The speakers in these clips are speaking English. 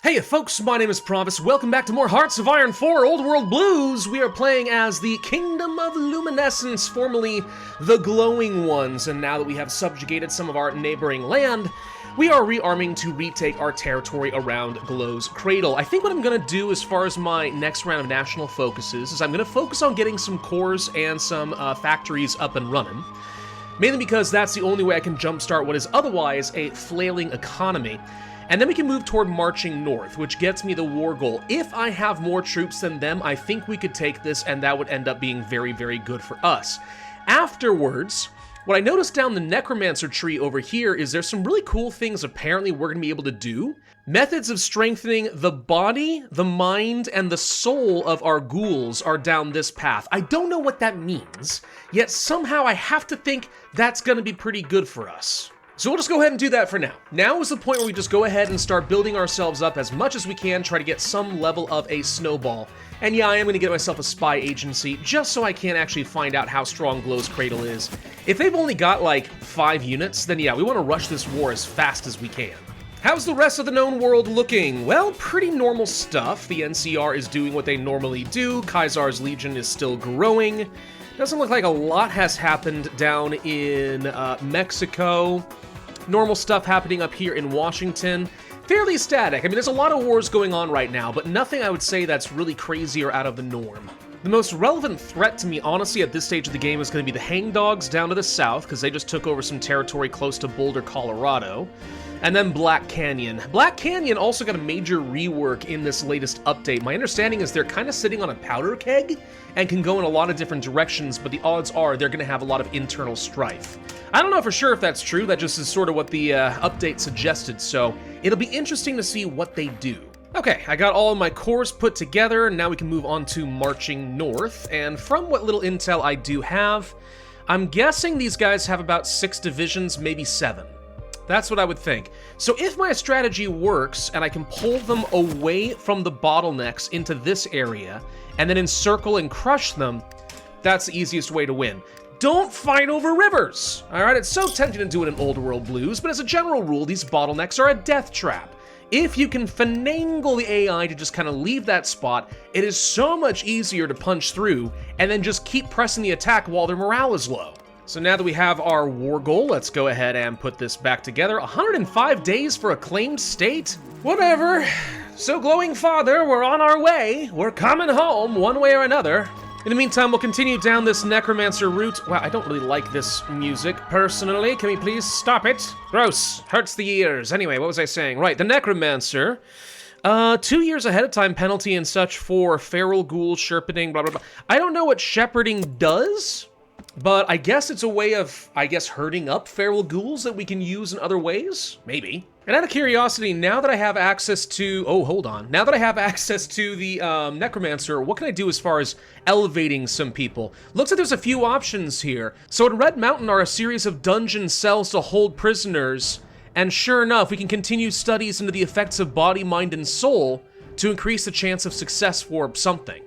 Hey folks, my name is Pravus. Welcome back to more Hearts of Iron 4 Old World Blues. We are playing as the Kingdom of Luminescence, formerly the Glowing Ones, and now that we have subjugated some of our neighboring land, we are rearming to retake our territory around Glow's Cradle. I think what I'm going to do as far as my next round of national focuses is I'm going to focus on getting some cores and some factories up and running. Mainly because that's the only way I can jumpstart what is otherwise a flailing economy. And then we can move toward marching north, which gets me the war goal. If I have more troops than them, I think we could take this, and that would end up being very, very good for us. Afterwards, what I noticed down the Necromancer tree over here is there's some really cool things apparently we're going to be able to do. Methods of strengthening the body, the mind, and the soul of our ghouls are down this path. I don't know what that means, yet somehow I have to think that's going to be pretty good for us. So we'll just go ahead and do that for now. Now is the point where we just go ahead and start building ourselves up as much as we can, try to get some level of a snowball. And yeah, I am going to get myself a spy agency, just so I can actually find out how strong Glow's Cradle is. If they've only got like 5 units, then yeah, we want to rush this war as fast as we can. How's the rest of the known world looking? Well, pretty normal stuff. The NCR is doing what they normally do. Caesar's Legion is still growing. Doesn't look like a lot has happened down in Mexico. Normal stuff happening up here in Washington. Fairly static. I mean, there's a lot of wars going on right now, but nothing I would say that's really crazy or out of the norm. The most relevant threat to me, honestly, at this stage of the game is going to be the Hangdogs down to the south, because they just took over some territory close to Boulder, Colorado. And then Black Canyon. Black Canyon also got a major rework in this latest update. My understanding is they're kind of sitting on a powder keg and can go in a lot of different directions, but the odds are they're going to have a lot of internal strife. I don't know for sure if that's true, that just is sort of what the update suggested, so it'll be interesting to see what they do. Okay, I got all of my cores put together, now we can move on to marching north, and from what little intel I do have, I'm guessing these guys have about 6 divisions, maybe 7. That's what I would think. So if my strategy works and I can pull them away from the bottlenecks into this area and then encircle and crush them, that's the easiest way to win. Don't fight over rivers! Alright, it's so tempting to do it in Old World Blues, but as a general rule, these bottlenecks are a death trap. If you can finagle the AI to just kind of leave that spot, it is so much easier to punch through and then just keep pressing the attack while their morale is low. So now that we have our war goal, let's go ahead and put this back together. 105 days for a claimed state? Whatever. So Glowing Father, we're on our way. We're coming home one way or another. In the meantime, we'll continue down this Necromancer route. Wow, I don't really like this music, personally. Can we please stop it? Gross. Hurts the ears. Anyway, what was I saying? Right, the Necromancer. 2 years ahead of time penalty and such for feral ghoul shepherding, blah, blah, blah. I don't know what shepherding does, but I guess it's a way of, herding up feral ghouls that we can use in other ways? Maybe. And out of curiosity, now that I have access to... Oh, hold on. Now that I have access to the Necromancer, what can I do as far as elevating some people? Looks like there's a few options here. So at Red Mountain are a series of dungeon cells to hold prisoners, and sure enough, we can continue studies into the effects of body, mind, and soul to increase the chance of success for something.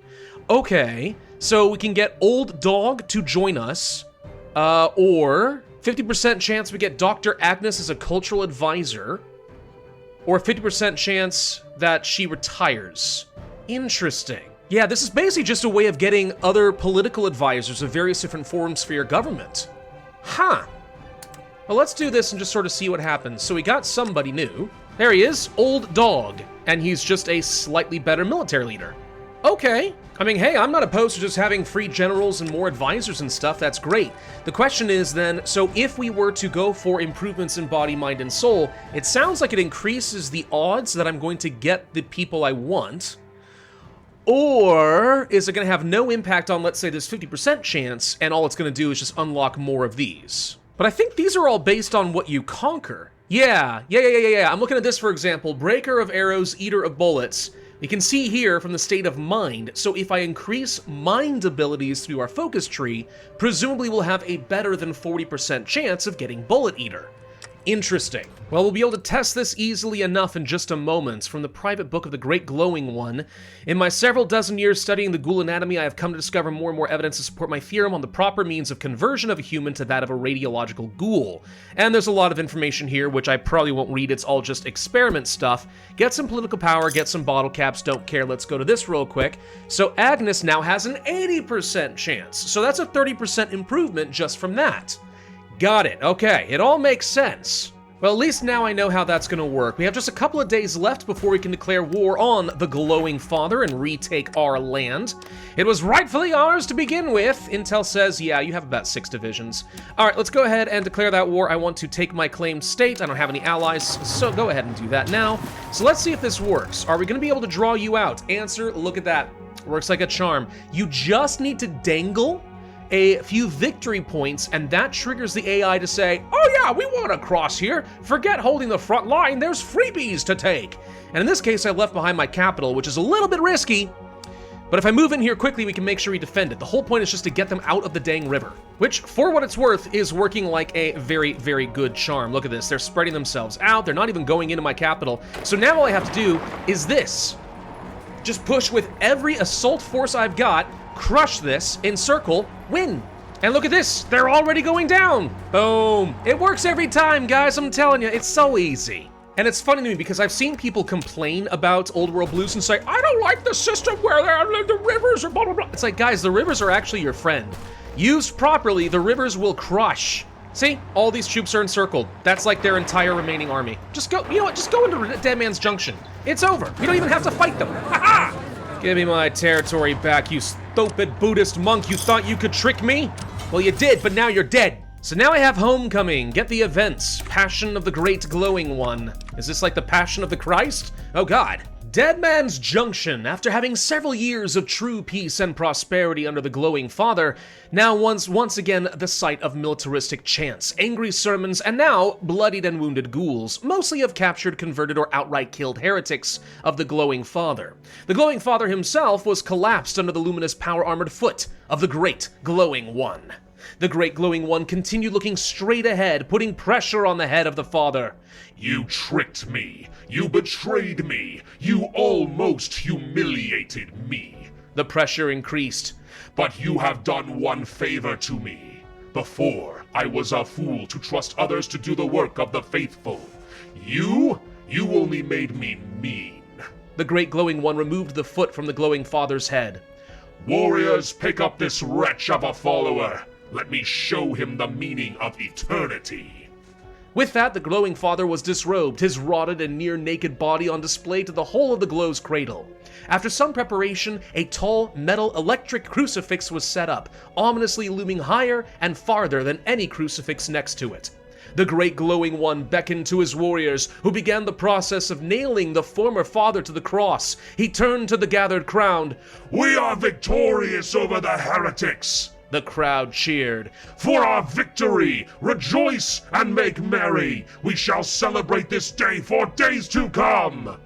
Okay, so we can get Old Dog to join us, or 50% chance we get Dr. Agnes as a cultural advisor, or 50% chance that she retires. Interesting. Yeah, this is basically just a way of getting other political advisors of various different forms for your government. Huh. Well, let's do this and just sort of see what happens. So we got somebody new. There he is, Old Dog, and he's just a slightly better military leader. Okay. I mean, hey, I'm not opposed to just having free generals and more advisors and stuff. That's great. The question is then, so if we were to go for improvements in body, mind, and soul, it sounds like it increases the odds that I'm going to get the people I want. Or is it going to have no impact on, let's say, this 50% chance, and all it's going to do is just unlock more of these? But I think these are all based on what you conquer. Yeah. I'm looking at this, for example. Breaker of arrows, eater of bullets. You can see here from the state of mind, so if I increase mind abilities through our focus tree, presumably we'll have a better than 40% chance of getting Bullet Eater. Interesting. Well, we'll be able to test this easily enough in just a moment. From the private book of the Great Glowing One. In my several dozen years studying the ghoul anatomy, I have come to discover more and more evidence to support my theorem on the proper means of conversion of a human to that of a radiological ghoul. And there's a lot of information here, which I probably won't read. It's all just experiment stuff. Get some political power, get some bottle caps, don't care. Let's go to this real quick. So Agnes now has an 80% chance. So that's a 30% improvement just from that. Got it. Okay, it all makes sense. Well, at least now I know how that's going to work. We have just a couple of days left before we can declare war on the Glowing Father and retake our land. It was rightfully ours to begin with. Intel says, yeah, you have about 6 divisions. All right, let's go ahead and declare that war. I want to take my claimed state. I don't have any allies, so go ahead and do that now. So let's see if this works. Are we going to be able to draw you out? Answer, look at that. Works like a charm. You just need to dangle a few victory points, and that triggers the AI to say, oh yeah, we want to cross here. Forget holding the front line, there's freebies to take. And in this case, I left behind my capital, which is a little bit risky, but if I move in here quickly, we can make sure we defend it. The whole point is just to get them out of the dang river, which, for what it's worth, is working like a very, very good charm. Look at this, they're spreading themselves out, they're not even going into my capital. So now all I have to do is this. Just push with every assault force I've got, crush this, encircle, win. And look at this, they're already going down. Boom. It works every time, guys, I'm telling you, it's so easy. And it's funny to me because I've seen people complain about Old World Blues and say, I don't like the system where the rivers are blah, blah, blah. It's like, guys, the rivers are actually your friend. Used properly, the rivers will crush. See, all these troops are encircled. That's like their entire remaining army. Just go, you know what, just go into Dead Man's Junction. It's over, you don't even have to fight them. Ha-ha! Give me my territory back, you stupid Buddhist monk. You thought you could trick me? Well, you did, but now you're dead. So now I have Homecoming. Get the events. Passion of the Great Glowing One. Is this like the Passion of the Christ? Oh God. Dead Man's Junction. After having several years of true peace and prosperity under the Glowing Father, now once again the site of militaristic chants, angry sermons, and now bloodied and wounded ghouls, mostly of captured, converted, or outright killed heretics of the Glowing Father. The Glowing Father himself was collapsed under the luminous power-armored foot of the Great Glowing One. The Great Glowing One continued looking straight ahead, putting pressure on the head of the Father. You tricked me. You betrayed me. You almost humiliated me. The pressure increased. But you have done one favor to me. Before, I was a fool to trust others to do the work of the faithful. You only made me mean. The Great Glowing One removed the foot from the Glowing Father's head. Warriors, pick up this wretch of a follower. Let me show him the meaning of eternity. With that, the Glowing Father was disrobed, his rotted and near-naked body on display to the whole of the Glow's cradle. After some preparation, a tall, metal, electric crucifix was set up, ominously looming higher and farther than any crucifix next to it. The Great Glowing One beckoned to his warriors, who began the process of nailing the former father to the cross. He turned to the gathered crowd. We are victorious over the heretics! The crowd cheered. For our victory! Rejoice and make merry! We shall celebrate this day for days to come!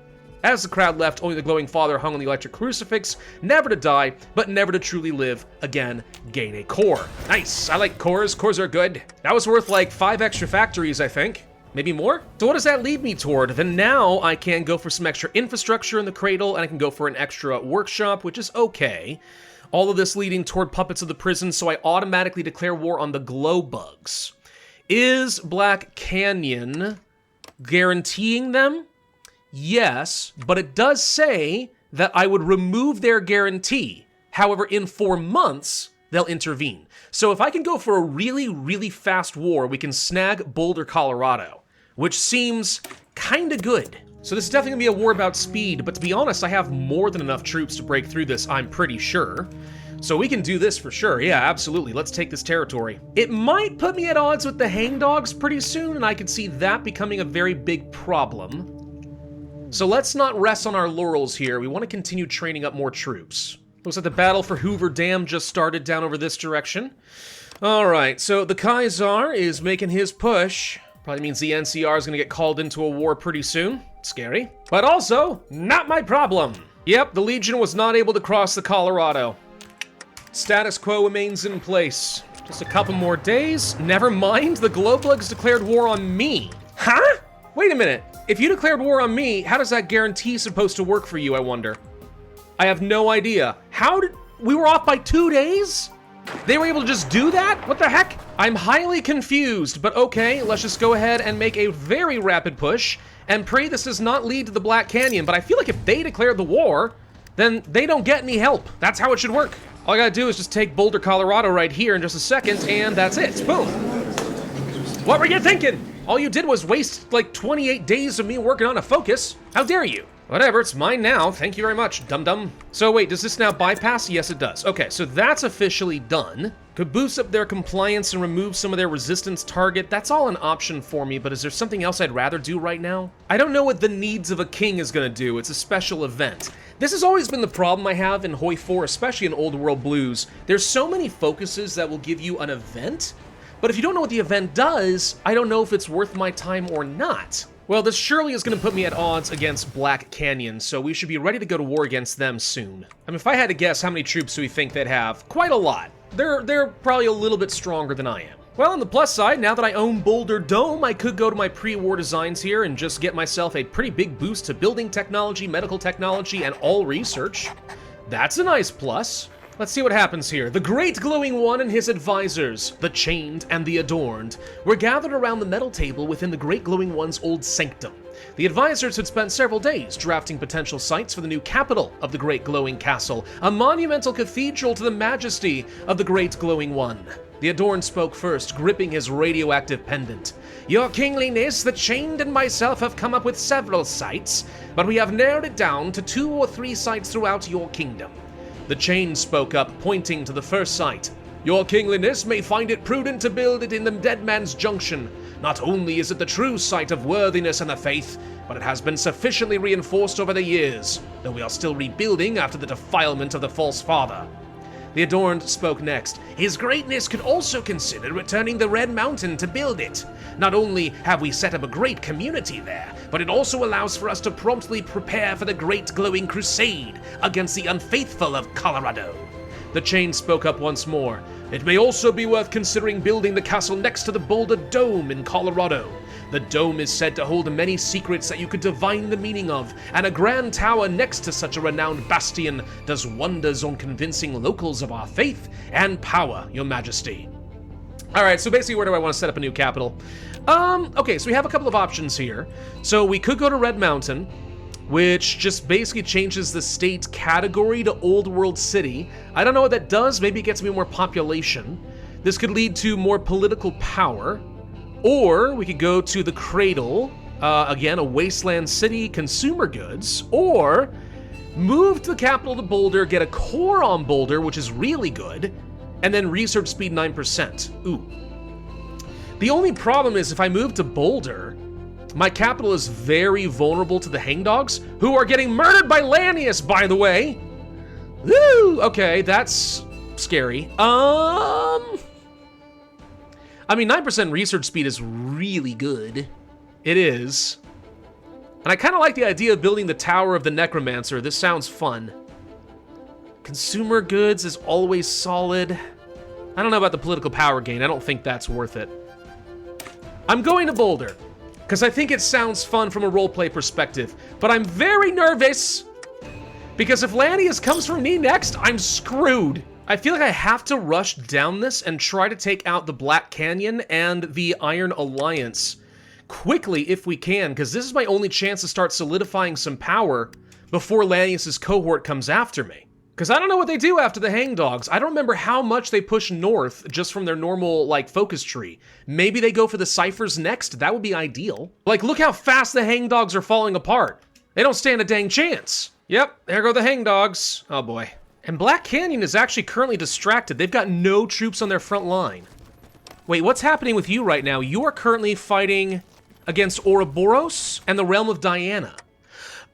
As the crowd left, only the Glowing Father hung on the electric crucifix, never to die, but never to truly live again, gain a core. Nice, I like cores, cores are good. That was worth like 5 extra factories, I think. Maybe more? So what does that lead me toward? Then now I can go for some extra infrastructure in the cradle, and I can go for an extra workshop, which is okay. All of this leading toward puppets of the prison, so I automatically declare war on the glow bugs. Is Black Canyon guaranteeing them? Yes, but it does say that I would remove their guarantee. However, in 4 months, they'll intervene. So if I can go for a really, really fast war, we can snag Boulder, Colorado, which seems kinda good. So this is definitely gonna be a war about speed, but to be honest, I have more than enough troops to break through this, I'm pretty sure. So we can do this for sure, yeah, absolutely, let's take this territory. It might put me at odds with the hangdogs pretty soon, and I could see that becoming a very big problem. So let's not rest on our laurels here, we want to continue training up more troops. Looks like the battle for Hoover Dam just started down over this direction. Alright, so the Kaiser is making his push. Probably means the NCR is gonna get called into a war pretty soon. Scary. But also, not my problem. Yep, the Legion was not able to cross the Colorado. Status quo remains in place. Just a couple more days. Never mind, the Glowbugs declared war on me. Huh? Wait a minute. If you declared war on me, how does that guarantee supposed to work for you, I wonder? I have no idea. How did... We were off by 2 days? They were able to just do that? What the heck? I'm highly confused, but okay, let's just go ahead and make a very rapid push and pray this does not lead to the Black Canyon. But I feel like if they declared the war, then they don't get any help. That's how it should work. All I gotta do is just take Boulder, Colorado right here in just a second, and that's it. Boom. What were you thinking? All you did was waste like 28 days of me working on a focus. How dare you? Whatever, it's mine now. Thank you very much, dum-dum. So wait, does this now bypass? Yes, it does. Okay, so that's officially done. Could boost up their compliance and remove some of their resistance target. That's all an option for me, but is there something else I'd rather do right now? I don't know what the needs of a king is gonna do. It's a special event. This has always been the problem I have in HoI4, especially in Old World Blues. There's so many focuses that will give you an event, but if you don't know what the event does, I don't know if it's worth my time or not. Well, this surely is going to put me at odds against Black Canyon, so we should be ready to go to war against them soon. I mean, if I had to guess, how many troops do we think they'd have? Quite a lot. They're probably a little bit stronger than I am. Well, on the plus side, now that I own Boulder Dome, I could go to my pre-war designs here and just get myself a pretty big boost to building technology, medical technology, and all research. That's a nice plus. Let's see what happens here. The Great Glowing One and his advisors, the Chained and the Adorned, were gathered around the metal table within the Great Glowing One's old sanctum. The advisors had spent several days drafting potential sites for the new capital of the Great Glowing Castle, a monumental cathedral to the majesty of the Great Glowing One. The Adorned spoke first, gripping his radioactive pendant. Your Kingliness, the Chained and myself have come up with several sites, but we have narrowed it down to 2 or 3 sites throughout your kingdom. The Chained spoke up, pointing to the first site. Your Kingliness may find it prudent to build it in the Dead Man's Junction. Not only is it the true site of worthiness and the faith, but it has been sufficiently reinforced over the years, though we are still rebuilding after the defilement of the False Father. The Adorned spoke next. His Greatness could also consider returning the Red Mountain to build it. Not only have we set up a great community there, but it also allows for us to promptly prepare for the Great Glowing Crusade against the unfaithful of Colorado. The Chain spoke up once more. It may also be worth considering building the castle next to the Boulder Dome in Colorado. The dome is said to hold many secrets that you could divine the meaning of, and a grand tower next to such a renowned bastion does wonders on convincing locals of our faith and power, Your Majesty. Alright, so basically where do I want to set up a new capital? Okay, so we have a couple of options here. So we could go to Red Mountain, which just basically changes the state category to Old World City. I don't know what that does, maybe it gets me more population. This could lead to more political power. Or we could go to the Cradle, again, a wasteland city, consumer goods, or move to the capital to Boulder, get a core on Boulder, which is really good, and then research speed 9%. Ooh. The only problem is if I move to Boulder, my capital is very vulnerable to the hangdogs, who are getting murdered by Lanius, by the way. Woo! Okay, that's scary. I mean, 9% research speed is really good. It is. And I kind of like the idea of building the Tower of the Necromancer. This sounds fun. Consumer goods is always solid. I don't know about the political power gain. I don't think that's worth it. I'm going to Boulder, because I think it sounds fun from a roleplay perspective. But I'm very nervous, because if Lanius comes for me next, I'm screwed. I feel like I have to rush down this and try to take out the Black Canyon and the Iron Alliance quickly if we can, because this is my only chance to start solidifying some power before Lanius' cohort comes after me. Because I don't know what they do after the hangdogs. I don't remember how much they push north just from their normal, like, focus tree. Maybe they go for the ciphers next? That would be ideal. Like, look how fast the hangdogs are falling apart. They don't stand a dang chance. Yep, there go the hangdogs. Oh boy. And Black Canyon is actually currently distracted. They've got no troops on their front line. Wait, what's happening with you right now? You are currently fighting against Ouroboros and the Realm of Diana.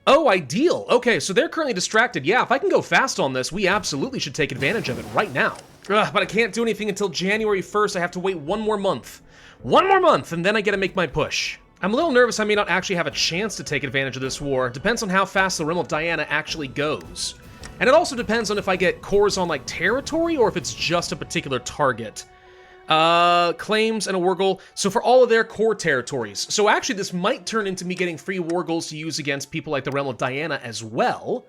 Oh, ideal. Okay, so they're currently distracted. Yeah, if I can go fast on this, we absolutely should take advantage of it right now. Ugh, but I can't do anything until January 1st. I have to wait 1 more month. 1 more month, and then I get to make my push. I'm a little nervous I may not actually have a chance to take advantage of this war. Depends on how fast the Realm of Diana actually goes. And it also depends on if I get cores on, like, territory or if it's just a particular target. Claims and a Wargle. So for all of their core territories. So actually, this might turn into me getting free Wargles to use against people like the Realm of Diana as well,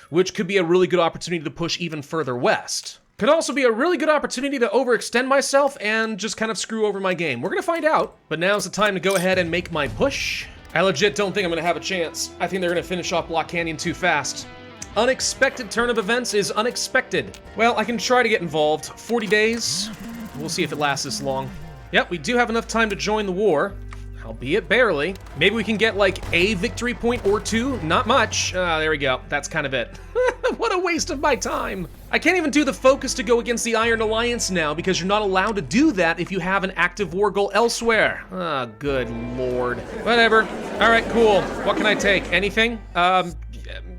which could be a really good opportunity to push even further west. Could also be a really good opportunity to overextend myself and just kind of screw over my game. We're gonna find out, but now's the time to go ahead and make my push. I legit don't think I'm gonna have a chance. I think they're gonna finish off Block Canyon too fast. Unexpected turn of events is unexpected. Well, I can try to get involved. 40 days. We'll see if it lasts this long. Yep, we do have enough time to join the war, albeit barely. Maybe we can get like a victory point or two. Not much. There we go. That's kind of it. What a waste of my time. I can't even do the focus to go against the Iron Alliance now because you're not allowed to do that if you have an active war goal elsewhere. Ah, good lord. Whatever. All right, cool. What can I take? Anything?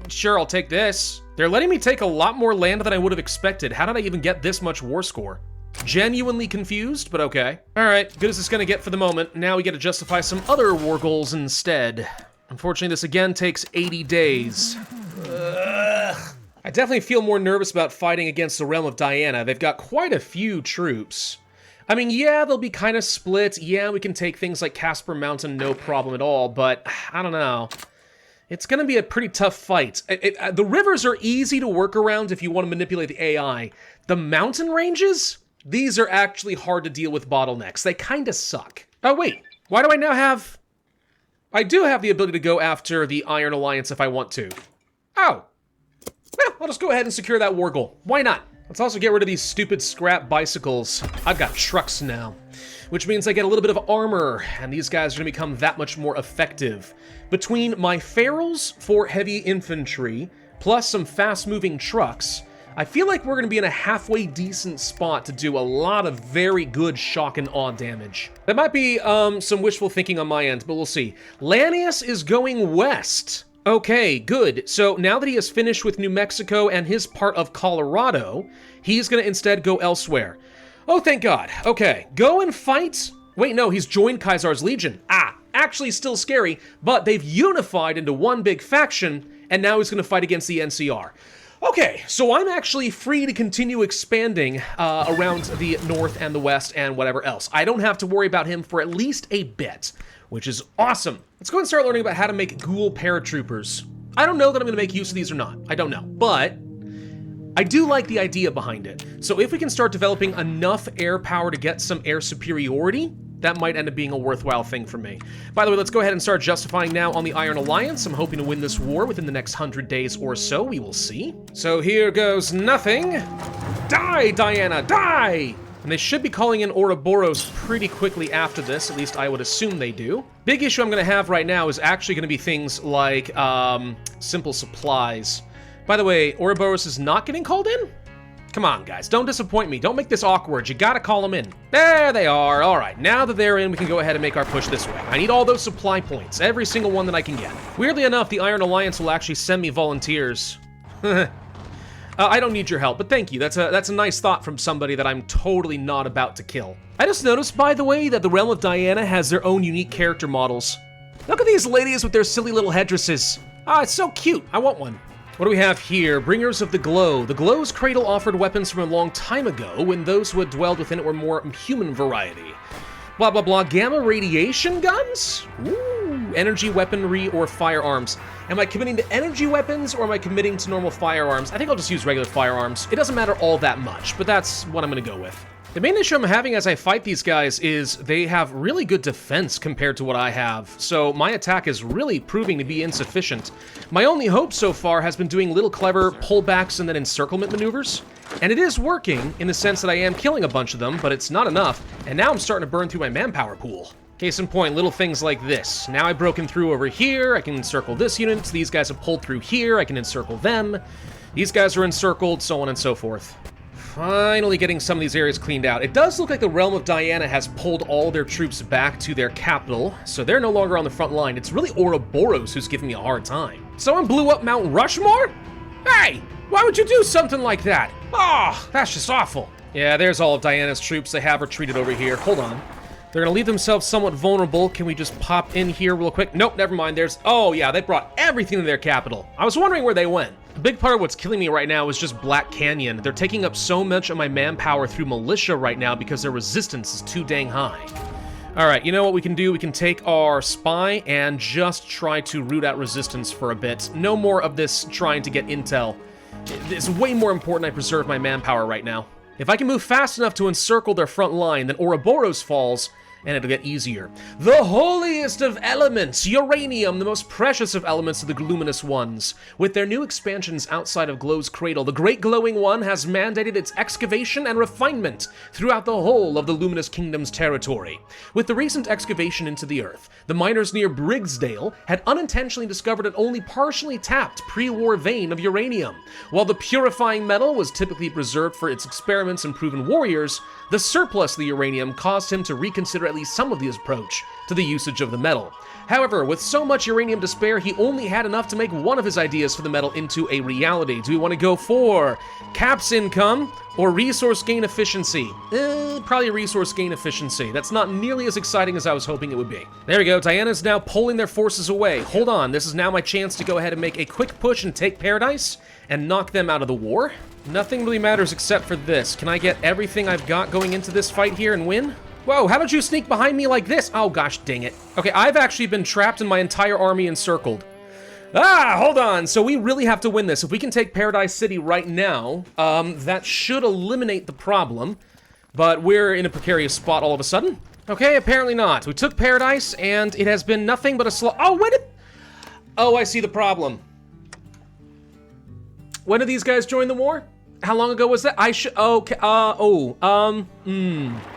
Sure, I'll take this. They're letting me take a lot more land than I would have expected. How did I even get this much war score? Genuinely confused, but okay. All right, good as it's gonna get for the moment. Now we get to justify some other war goals instead. Unfortunately, this again takes 80 days. I definitely feel more nervous about fighting against the Realm of Diana. They've got quite a few troops. I mean, yeah, they'll be kind of split. Yeah, we can take things like Casper Mountain, no problem at all, but I don't know. It's gonna be a pretty tough fight. The rivers are easy to work around if you want to manipulate the AI. The mountain ranges? These are actually hard to deal with bottlenecks. They kind of suck. Oh, wait. Why do I now have... I do have the ability to go after the Iron Alliance if I want to. Oh. Well, I'll just go ahead and secure that war goal. Why not? Let's also get rid of these stupid scrap bicycles. I've got trucks now, which means I get a little bit of armor, and these guys are going to become that much more effective. Between my ferals for heavy infantry, plus some fast-moving trucks, I feel like we're going to be in a halfway decent spot to do a lot of very good shock and awe damage. That might be some wishful thinking on my end, but we'll see. Lanius is going west. Okay, good. So now that he has finished with New Mexico and his part of Colorado, he's going to instead go elsewhere. Oh, thank God. Okay, go and fight. Wait, no, he's joined Kaisar's Legion. Ah, actually still scary, but they've unified into one big faction, and now he's going to fight against the NCR. Okay, so I'm actually free to continue expanding around the north and the west and whatever else. I don't have to worry about him for at least a bit, which is awesome. Let's go and start learning about how to make ghoul paratroopers. I don't know that I'm going to make use of these or not. I don't know, but I do like the idea behind it. So if we can start developing enough air power to get some air superiority, that might end up being a worthwhile thing for me. By the way, let's go ahead and start justifying now on the Iron Alliance. I'm hoping to win this war within the next 100 days or so. We will see. So here goes nothing. Die, Diana, die! And they should be calling in Ouroboros pretty quickly after this. At least I would assume they do. Big issue I'm going to have right now is actually going to be things like simple supplies. By the way, Ouroboros is not getting called in? Come on, guys, don't disappoint me. Don't make this awkward. You gotta call them in. There they are. All right, now that they're in, we can go ahead and make our push this way. I need all those supply points, every single one that I can get. Weirdly enough, the Iron Alliance will actually send me volunteers. I don't need your help, but thank you. That's a nice thought from somebody that I'm totally not about to kill. I just noticed, by the way, that the Realm of Diana has their own unique character models. Look at these ladies with their silly little headdresses. Ah, it's so cute. I want one. What do we have here? Bringers of the Glow. The Glow's cradle offered weapons from a long time ago when those who had dwelled within it were more human variety. Blah, blah, blah. Gamma radiation guns? Ooh, energy weaponry or firearms. Am I committing to energy weapons or am I committing to normal firearms? I think I'll just use regular firearms. It doesn't matter all that much, but that's what I'm gonna go with. The main issue I'm having as I fight these guys is they have really good defense compared to what I have, so my attack is really proving to be insufficient. My only hope so far has been doing little clever pullbacks and then encirclement maneuvers, and it is working in the sense that I am killing a bunch of them, but it's not enough, and now I'm starting to burn through my manpower pool. Case in point, little things like this. Now I've broken through over here, I can encircle this unit, these guys have pulled through here, I can encircle them, these guys are encircled, so on and so forth. Finally getting some of these areas cleaned out. It does look like the Realm of Diana has pulled all their troops back to their capital, so they're no longer on the front line. It's really Ouroboros who's giving me a hard time. Someone blew up Mount Rushmore? Hey, why would you do something like that? Oh, that's just awful. Yeah, there's all of Diana's troops. They have retreated over here. Hold on. They're gonna leave themselves somewhat vulnerable. Can we just pop in here real quick? Nope, never mind. Oh yeah, they brought everything to their capital. I was wondering where they went. A big part of what's killing me right now is just Black Canyon. They're taking up so much of my manpower through militia right now because their resistance is too dang high. All right, you know what we can do? We can take our spy and just try to root out resistance for a bit. No more of this trying to get intel. It's way more important I preserve my manpower right now. If I can move fast enough to encircle their front line, then Ouroboros falls, and it'll get easier. The holiest of elements, uranium, the most precious of elements of the luminous ones. With their new expansions outside of Glow's cradle, the Great Glowing One has mandated its excavation and refinement throughout the whole of the Luminous Kingdom's territory. With the recent excavation into the Earth, the miners near Briggsdale had unintentionally discovered an only partially tapped pre-war vein of uranium. While the purifying metal was typically reserved for its experiments and proven warriors, the surplus of the uranium caused him to reconsider at least some of his approach to the usage of the metal. However, with so much uranium to spare, he only had enough to make one of his ideas for the metal into a reality. Do we want to go for caps income or resource gain efficiency? Probably resource gain efficiency. That's not nearly as exciting as I was hoping it would be. There we go. Diana's now pulling their forces away. Hold on. This is now my chance to go ahead and make a quick push and take Paradise and knock them out of the war. Nothing really matters except for this. Can I get everything I've got going into this fight here and win? Whoa, how did you sneak behind me like this? Oh gosh, dang it. Okay, I've actually been trapped and my entire army encircled. Hold on. So we really have to win this. If we can take Paradise City right now, that should eliminate the problem. But we're in a precarious spot all of a sudden. Okay, apparently not. We took Paradise and it has been nothing but a slow... Oh, wait a... Oh, I see the problem. When did these guys join the war? How long ago was that? Okay,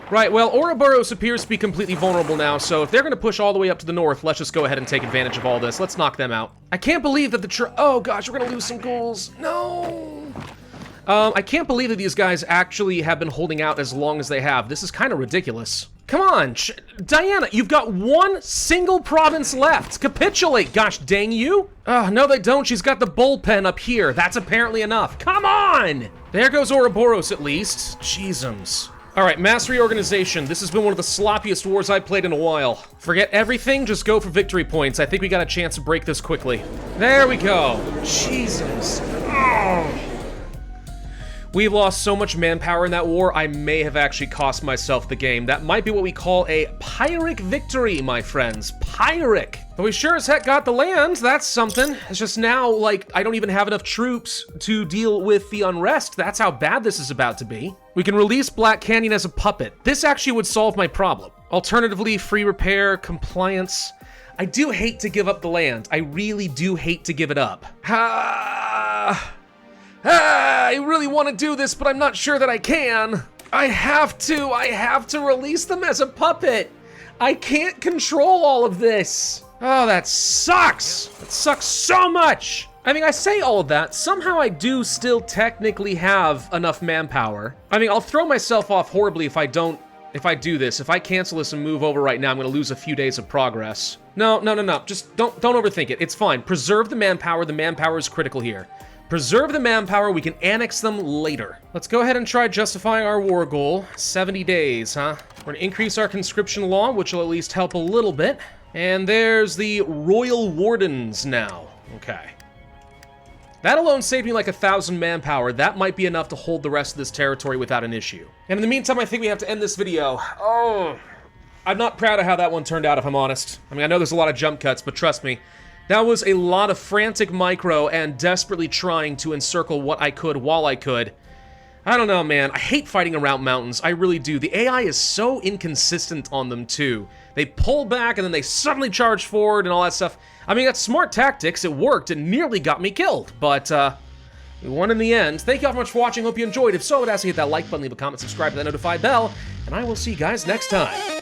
Right, well, Ouroboros appears to be completely vulnerable now, so if they're gonna push all the way up to the north, let's just go ahead and take advantage of all this. Let's knock them out. I can't believe that oh gosh, we're gonna lose some ghouls. No! I can't believe that these guys actually have been holding out as long as they have. This is kind of ridiculous. Come on, Diana, you've got one single province left. Capitulate, gosh dang you. No they don't, she's got the bullpen up here. That's apparently enough. Come on! There goes Ouroboros at least. Jeezums. All right, mass reorganization. This has been one of the sloppiest wars I've played in a while. Forget everything, just go for victory points. I think we got a chance to break this quickly. There we go. Jesus. Oh. We've lost so much manpower in that war, I may have actually cost myself the game. That might be what we call a Pyrrhic victory, my friends. Pyrrhic. But we sure as heck got the land, that's something. It's just now, like, I don't even have enough troops to deal with the unrest. That's how bad this is about to be. We can release Black Canyon as a puppet. This actually would solve my problem. Alternatively, free repair, compliance. I do hate to give up the land. I really do hate to give it up. I really want to do this, but I'm not sure that I can. I have to release them as a puppet. I can't control all of this. Oh, that sucks. That sucks so much. I mean, I say all of that. Somehow I do still technically have enough manpower. I mean, I'll throw myself off horribly if I do this. If I cancel this and move over right now, I'm gonna lose a few days of progress. No. Just don't overthink it. It's fine. Preserve the manpower. The manpower is critical here. Preserve the manpower, we can annex them later. Let's go ahead and try justifying our war goal. 70 days, huh? We're gonna increase our conscription law, which will at least help a little bit. And there's the Royal Wardens now. Okay. That alone saved me like 1,000 manpower. That might be enough to hold the rest of this territory without an issue. And in the meantime, I think we have to end this video. Oh, I'm not proud of how that one turned out, if I'm honest. I mean, I know there's a lot of jump cuts, but trust me, that was a lot of frantic micro and desperately trying to encircle what I could while I could. I don't know, man. I hate fighting around mountains. I really do. The AI is so inconsistent on them, too. They pull back and then they suddenly charge forward and all that stuff. I mean, that's smart tactics. It worked. It nearly got me killed, but we won in the end. Thank you all so much for watching. Hope you enjoyed. If so, I'd ask you to hit that like button, leave a comment, subscribe to that notified bell, and I will see you guys next time.